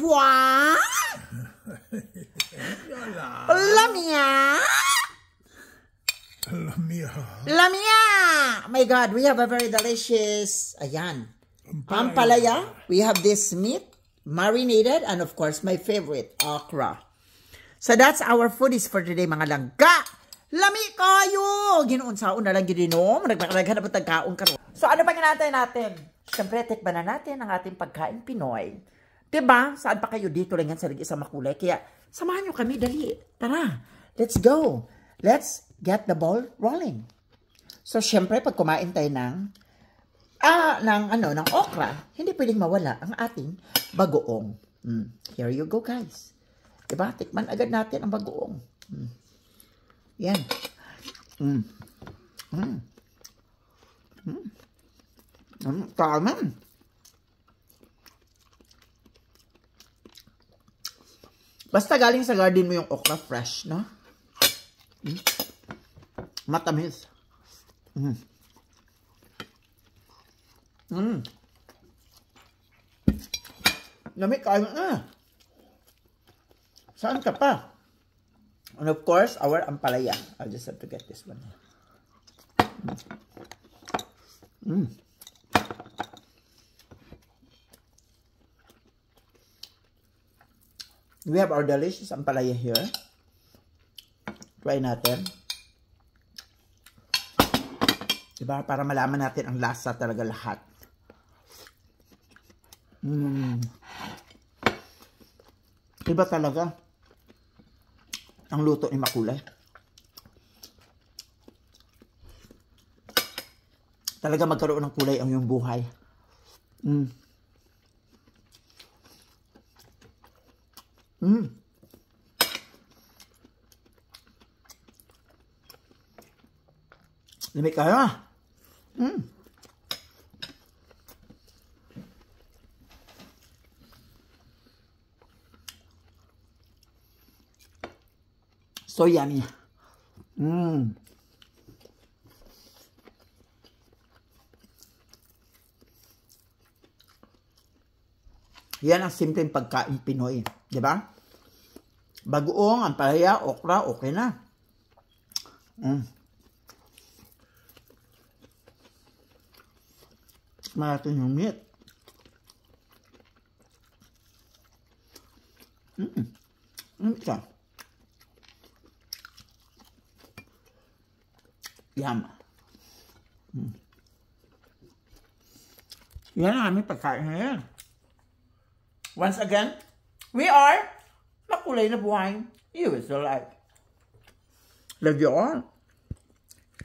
toi? Lamia? Lamia. Lamia! My God, we have a very delicious, ayan, ampalaya. We have this meat, marinated, and of course, my favorite, okra. So that's our foodies for today, mga langga. Lami kayo! Ginuunsaon na lang gidinom. Nagpakalagan na po tagkaon karon. So ano pa kinatay natin? Siyempre, tikman na natin ang ating pagkain Pinoy. Diba? Saan pa kayo dito lang yan sa isa makulay? Kaya, samahan nyo kami, dali. Tara, let's go. Let's get the ball rolling. So, siyempre, pag kumain tayo ng okra, hindi pwedeng mawala ang ating bagoong. Here you go, guys. Diba? Tikman agad natin ang bagoong. Yan. Tama. Basta galing sa garden mo yung okra, fresh, no? Matamis. Lamig kayo na. Saan ka pa? And of course, our ampalaya. I'll just have to get this one. We have our delicious ampalaya here. Try natin. Diba? Para malaman natin ang lasa talaga lahat. Diba talaga ang luto ni Makulay? Talaga magkaroon ng kulay ang iyong buhay. Lamig kayo. So yummy. Yan ang simpleng pagkain Pinoy. Diba? Bagoong, ampalaya, okra, okay na. Malatin yung meat. Ito. Yum. Yan ang aming pagkain ngayon. Once again, we are Makulay na Buhay. You is the life. Love you all.